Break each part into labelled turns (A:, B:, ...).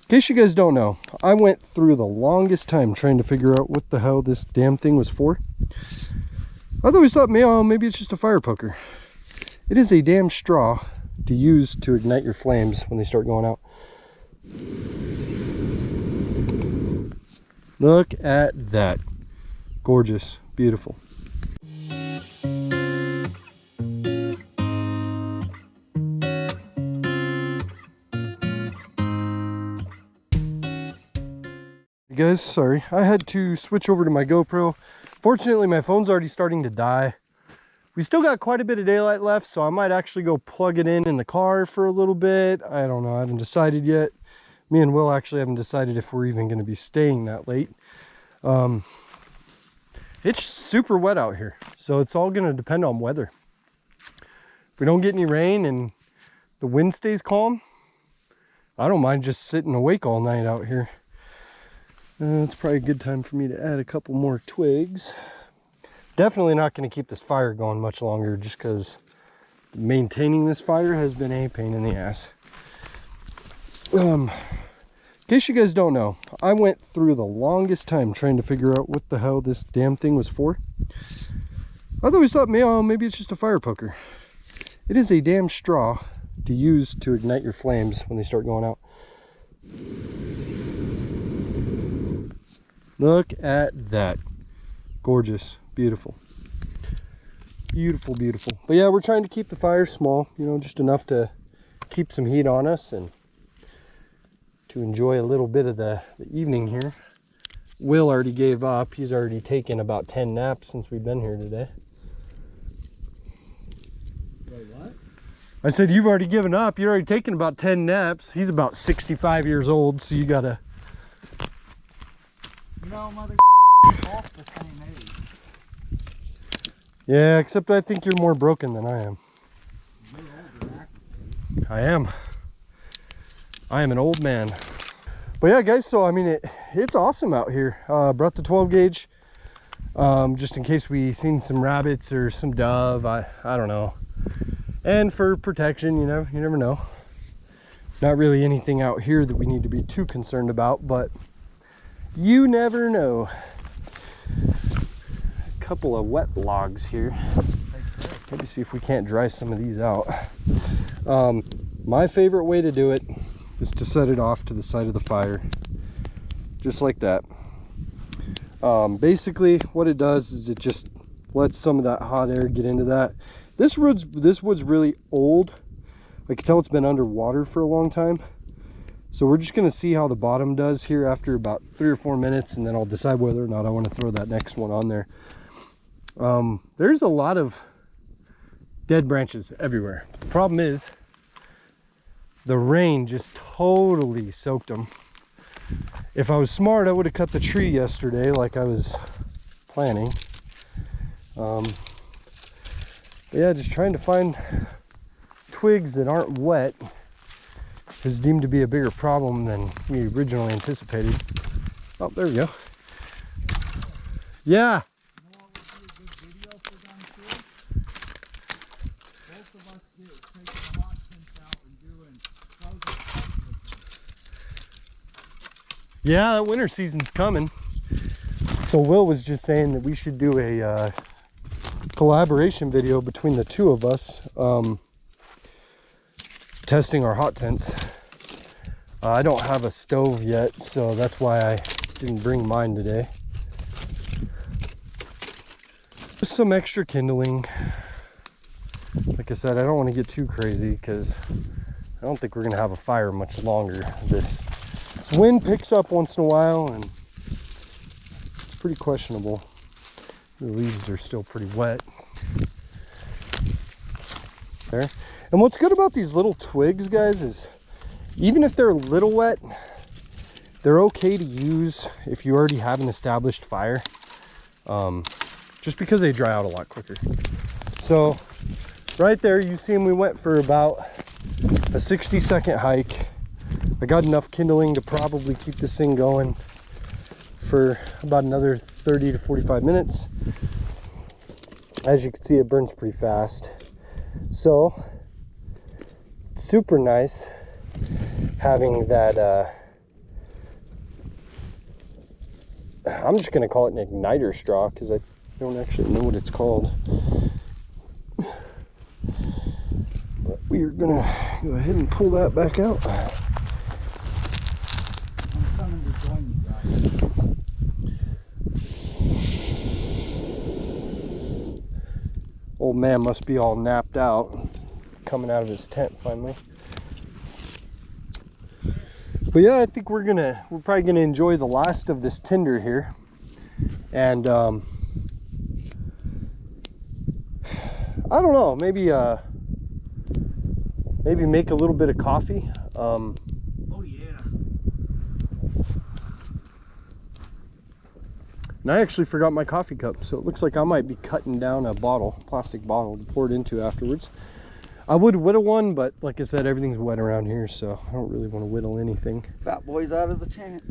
A: case you guys don't know, I went through the longest time trying to figure out what the hell this damn thing was for. I always thought, maybe it's just a fire poker. It is a damn straw to use to ignite your flames when they start going out. Look at that. Gorgeous, beautiful. Guys, sorry, I had to switch over to my GoPro. Fortunately, my phone's already starting to die. We still got quite a bit of daylight left, so I might actually go plug it in the car for a little bit. I don't know, I haven't decided yet. Me and Will actually haven't decided if we're even going to be staying that late. It's super wet out here, so it's all going to depend on weather. If we don't get any rain and the wind stays calm, I don't mind just sitting awake all night out here. It's probably a good time for me to add a couple more twigs. Definitely not going to keep this fire going much longer, just because maintaining this fire has been a pain in the ass. In case you guys don't know, I went through the longest time trying to figure out what the hell this damn thing was for. I always thought, maybe it's just a fire poker. It is a damn straw to use to ignite your flames when they start going out. Look at that. Gorgeous, beautiful. Beautiful, beautiful. But yeah, we're trying to keep the fire small, you know, just enough to keep some heat on us and to enjoy a little bit of the evening here. Will already gave up. He's already taken about 10 naps since we've been here today.
B: Wait, what?
A: I said, you've already given up. You're already taken about 10 naps. He's about 65 years old, so you gotta...
B: No, mother both the same age.
A: Yeah, except I think you're more broken than I am.
B: You're older, actually.
A: I am. I am an old man. But yeah, guys, so I mean, it's awesome out here. Brought the 12 gauge just in case we seen some rabbits or some dove. I don't know. And for protection, you never know. Not really anything out here that we need to be too concerned about, but you never know. A couple of wet logs here. Maybe see if we can't dry some of these out. My favorite way to do it is to set it off to the side of the fire, just like that. Basically what it does is it just lets some of that hot air get into that. This wood's really old. I can tell it's been underwater for a long time. So we're just gonna see how the bottom does here after about 3 or 4 minutes, and then I'll decide whether or not I want to throw that next one on there. There's a lot of dead branches everywhere. The problem is the rain just totally soaked them. If I was smart, I would have cut the tree yesterday like I was planning. Yeah, just trying to find twigs that aren't wet is deemed to be a bigger problem than we originally anticipated. Oh, there we go. Yeah.
B: You know what would be a good video for them too? Both of us taking the hot tints out and doing frozen frogs.
A: Yeah, that winter season's coming. So Will was just saying that we should do a collaboration video between the two of us, testing our hot tents. I don't have a stove yet, so that's why I didn't bring mine today. Just some extra kindling. Like I said, I don't want to get too crazy because I don't think we're gonna have a fire much longer. This wind picks up once in a while and it's pretty questionable. The leaves are still pretty wet. There. And what's good about these little twigs, guys, is even if they're a little wet, they're okay to use if you already have an established fire, just because they dry out a lot quicker. So right there, you see we went for about a 60-second hike. I got enough kindling to probably keep this thing going for about another 30 to 45 minutes. As you can see, it burns pretty fast. So super nice having that I'm just gonna call it an igniter straw because I don't actually know what it's called. But we are gonna go ahead and pull that back out.
B: I'm coming to join you guys.
A: Old man must be all napped out, coming out of his tent finally. But yeah, I think we're probably gonna enjoy the last of this tinder here, and I don't know, maybe make a little bit of coffee.
B: Oh yeah.
A: And I actually forgot my coffee cup, so it looks like I might be cutting down a plastic bottle to pour it into afterwards. I would whittle one, but like I said, everything's wet around here, so I don't really want to whittle anything.
B: Fat boy's out of the tent.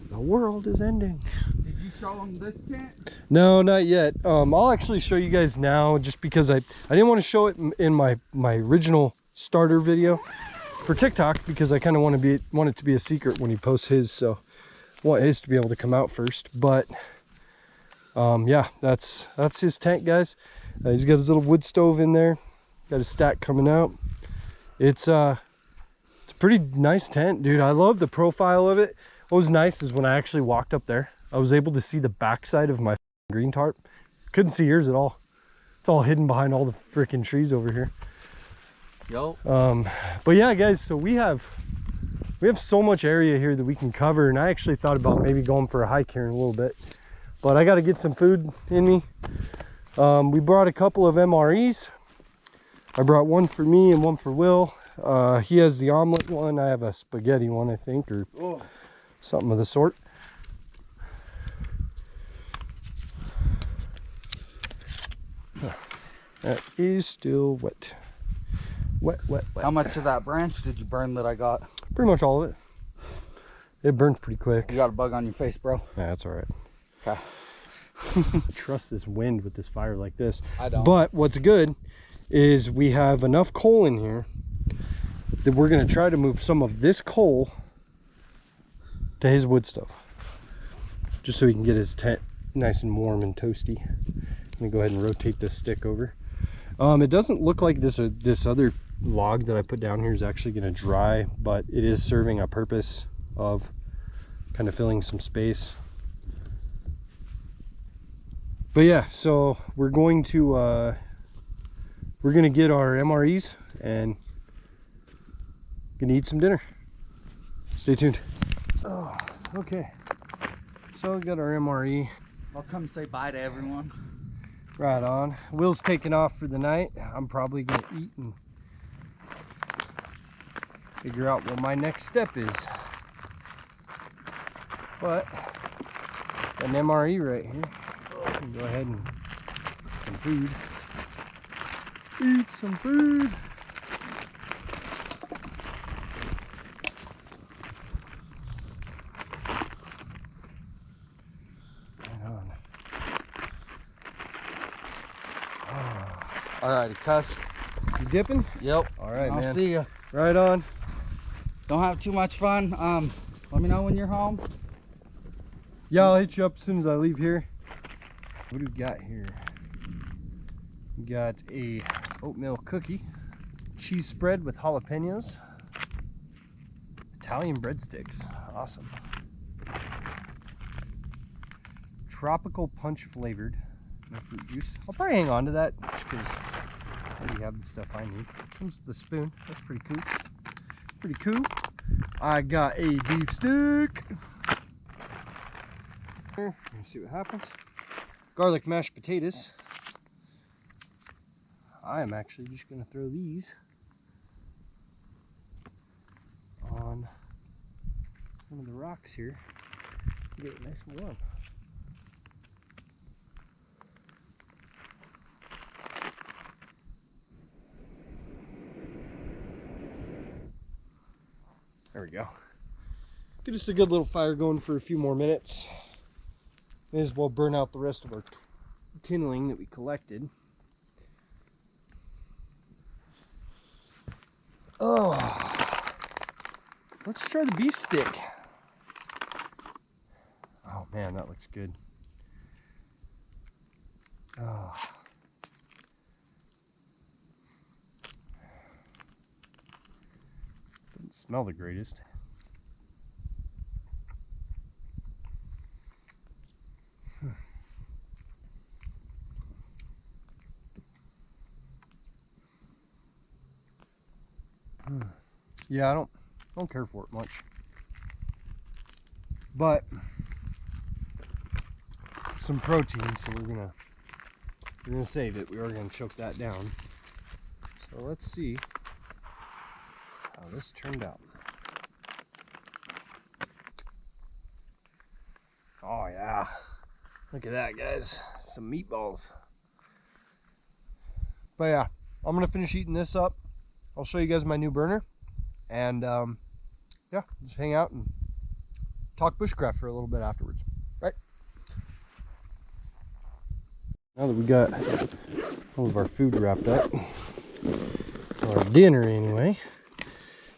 A: The world is ending.
B: Did you show him this tent?
A: No, not yet. I'll actually show you guys now, just because I didn't want to show it in my original starter video for TikTok, because I kind of want it to be a secret when he posts his, so I want his to be able to come out first. But yeah, that's his tent, guys. He's got his little wood stove in there, got his stack coming out. It's a pretty nice tent, dude. I love the profile of it. What was nice is when I actually walked up there, I was able to see the backside of my green tarp. Couldn't see yours at all. It's all hidden behind all the freaking trees over here.
B: Yo.
A: But yeah, guys, so we have so much area here that we can cover, and I actually thought about maybe going for a hike here in a little bit, but I got to get some food in me. We brought a couple of MREs. I brought one for me and one for Will. He has the omelet one. I have a spaghetti one, I think, or something of the sort. That is still wet. Wet.
B: How much of that branch did you burn that I got?
A: Pretty much all of it. It burns pretty quick.
B: You got a bug on your face, bro.
A: Yeah, that's all right.
B: Okay.
A: Trust this wind with this fire like this.
B: I don't.
A: But what's good is we have enough coal in here that we're going to try to move some of this coal to his wood stove, just so he can get his tent nice and warm and toasty. I'm gonna go ahead and rotate this stick over. It doesn't look like this other log that I put down here is actually going to dry, but it is serving a purpose of kind of filling some space. But yeah, so we're going to get our MREs and gonna eat some dinner. Stay tuned. Oh, okay. So we got our MRE.
B: I'll come say bye to everyone.
A: Right on. Will's taking off for the night. I'm probably gonna eat and figure out what my next step is. But an MRE right here. Go ahead and eat some food. Eat some food.
B: Alrighty, cuss.
A: You dipping?
B: Yep.
A: All right, man.
B: I'll see you.
A: Right on.
B: Don't have too much fun. Let me know when you're home.
A: Yeah, I'll hit you up as soon as I leave here. What do we got here? We got a oatmeal cookie, cheese spread with jalapenos, Italian breadsticks. Awesome. Tropical punch flavored. No fruit juice. I'll probably hang on to that just because I already have the stuff I need. Comes with the spoon. That's pretty cool. Pretty cool. I got a beef stick. Let me see what happens. Garlic mashed potatoes. I am actually just going to throw these on one of the rocks here to get it nice and warm. There we go. Get us a good little fire going for a few more minutes. May as well burn out the rest of our kindling that we collected. Oh, Let's try the beef stick. Oh man, that looks good. Oh. Doesn't smell the greatest. Yeah, I don't care for it much, but some protein, so we're gonna save it. We are gonna choke that down. So let's see how this turned out. Oh yeah, look at that, guys, some meatballs. But yeah, I'm gonna finish eating this up. I'll show you guys my new burner, and yeah, just hang out and talk bushcraft for a little bit afterwards. Right. Now that we got all of our food wrapped up, our dinner anyway,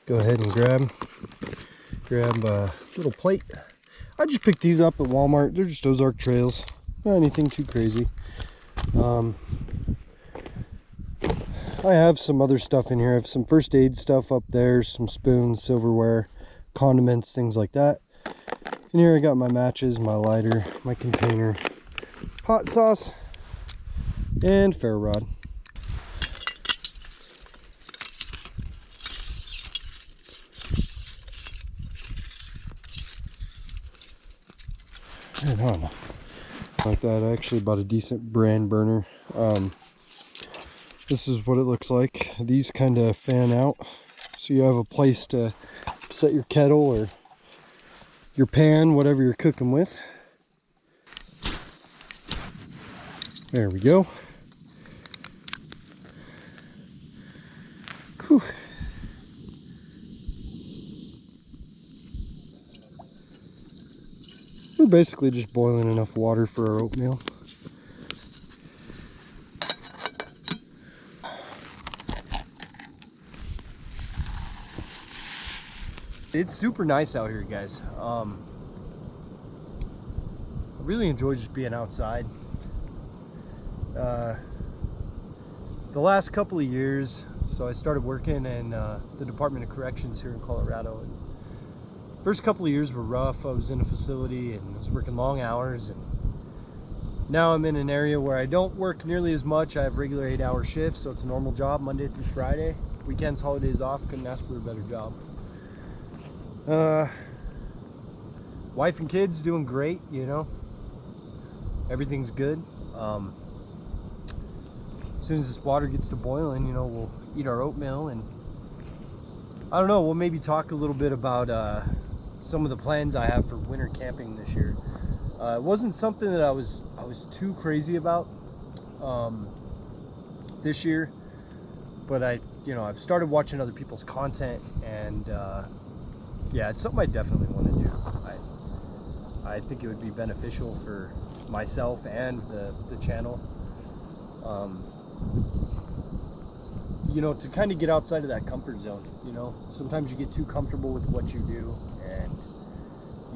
A: go ahead and grab a little plate. I just picked these up at Walmart. They're just Ozark Trails, not anything too crazy. I have some other stuff in here. I have some first aid stuff up there, some spoons, silverware, condiments, things like that. And here I got my matches, my lighter, my container, hot sauce, and ferro rod. And on like that, I actually bought a decent brand burner. This is what it looks like. These kind of fan out, so you have a place to set your kettle or your pan, whatever you're cooking with. There we go. Whew. We're basically just boiling enough water for our oatmeal. It's super nice out here, guys. I really enjoy just being outside. The last couple of years, so I started working in the Department of Corrections here in Colorado. And first couple of years were rough. I was in a facility and I was working long hours, and now I'm in an area where I don't work nearly as much. I have regular 8-hour shifts, so it's a normal job, Monday through Friday. Weekends, holidays off. Couldn't ask for a better job. Wife and kids doing great, you know. Everything's good. As soon as this water gets to boiling, you know, we'll eat our oatmeal, and I don't know, we'll maybe talk a little bit about some of the plans I have for winter camping this year. It wasn't something that I was too crazy about this year, but I've started watching other people's content, and yeah, it's something I definitely want to do. I think it would be beneficial for myself and the channel. You know, to kind of get outside of that comfort zone. You know, sometimes you get too comfortable with what you do, and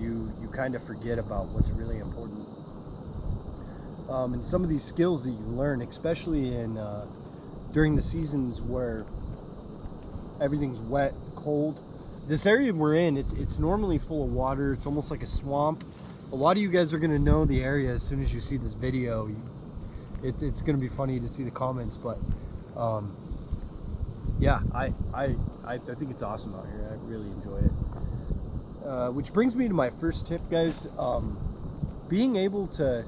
A: you kind of forget about what's really important. And some of these skills that you learn, especially in during the seasons where everything's wet, cold. This area we're in, it's normally full of water. It's almost like a swamp. A lot of you guys are gonna know the area as soon as you see this video. It's gonna be funny to see the comments, but yeah, I think it's awesome out here. I really enjoy it. Which brings me to my first tip, guys. Being able to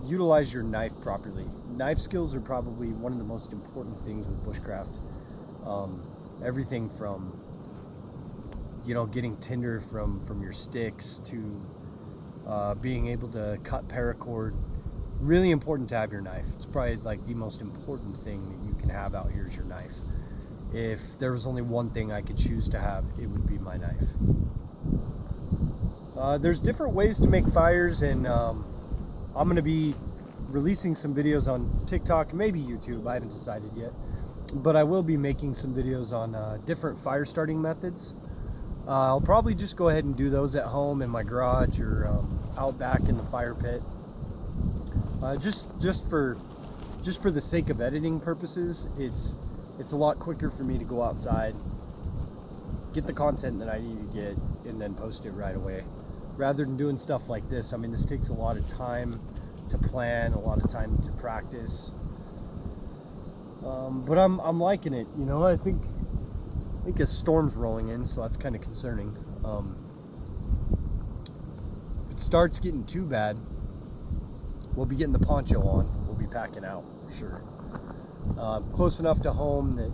A: utilize your knife properly. Knife skills are probably one of the most important things with bushcraft. Everything from, you know, getting tinder from your sticks to being able to cut paracord. Really important to have your knife. It's probably like the most important thing that you can have out here is your knife. If there was only one thing I could choose to have, it would be my knife. There's different ways to make fires, and I'm going to be releasing some videos on TikTok, maybe YouTube, I haven't decided yet. But I will be making some videos on different fire starting methods. I'll probably just go ahead and do those at home in my garage or out back in the fire pit. Just for the sake of editing purposes, it's a lot quicker for me to go outside, get the content that I need to get, and then post it right away, rather than doing stuff like this. I mean, this takes a lot of time to plan, a lot of time to practice. But I'm liking it. You know, I think a storm's rolling in, so that's kind of concerning. If it starts getting too bad, we'll be getting the poncho on. We'll be packing out for sure. Close enough to home that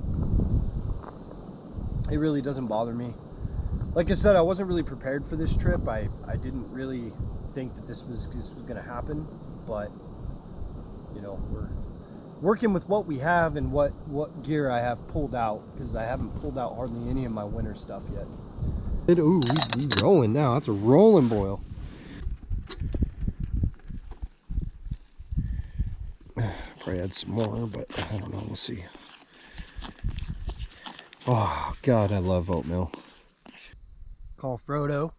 A: it really doesn't bother me. Like I said, I wasn't really prepared for this trip. I didn't really think that this was going to happen, but you know, we're working with what we have and what gear I have pulled out, because I haven't pulled out hardly any of my winter stuff yet. Ooh, we rolling now. That's a rolling boil. Probably add some more, but I don't know. We'll see. Oh God, I love oatmeal. Call Frodo.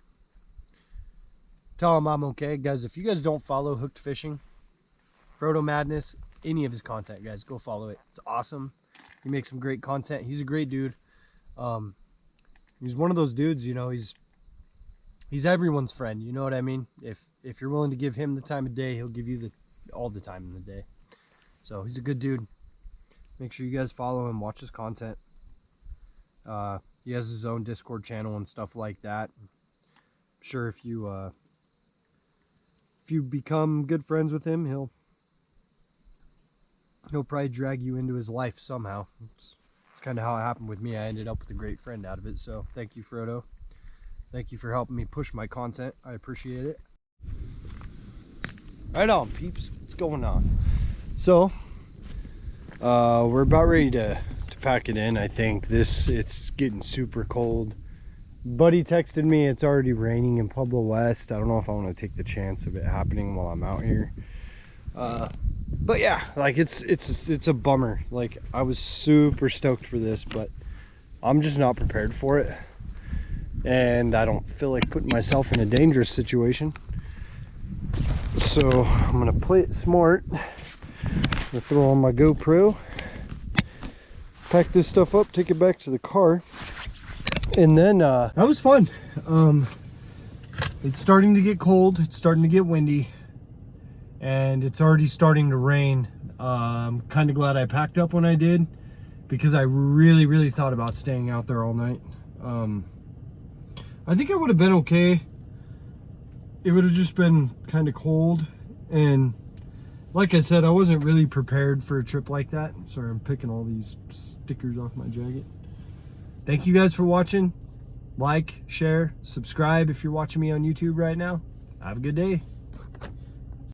A: Tell him I'm okay, guys. If you guys don't follow Hooked Fishing, Frodo Madness, any of his content, guys, go follow it. It's awesome. He makes some great content. He's a great dude. He's one of those dudes, you know, he's everyone's friend, you know what I mean? If you're willing to give him the time of day, he'll give you all the time in the day. So he's a good dude. Make sure you guys follow him, watch his content. He has his own Discord channel and stuff like that. I'm sure if you become good friends with him, he'll probably drag you into his life somehow. It's kind of how it happened with me. I ended up with a great friend out of it. So thank you, Frodo. Thank you for helping me push my content. I appreciate it. Right on, peeps. What's going on? So we're about ready to pack it in. I think it's getting super cold. Buddy texted me it's already raining in Pueblo West. I don't know if I want to take the chance of it happening while I'm out here. But yeah, like it's a bummer. Like, I was super stoked for this, but I'm just not prepared for it, and I don't feel like putting myself in a dangerous situation. So I'm gonna play it smart. I'm gonna throw on my GoPro, pack this stuff up, take it back to the car, and then that was fun. It's starting to get cold, it's starting to get windy, and it's already starting to rain. I'm kind of glad I packed up when I did, because I really thought about staying out there all night. I think I would have been okay. It would have just been kind of cold, and like I said, I wasn't really prepared for a trip like that. Sorry, I'm picking all these stickers off my jacket. Thank you guys for watching. Like, share, subscribe if you're watching me on YouTube right now. Have a good day.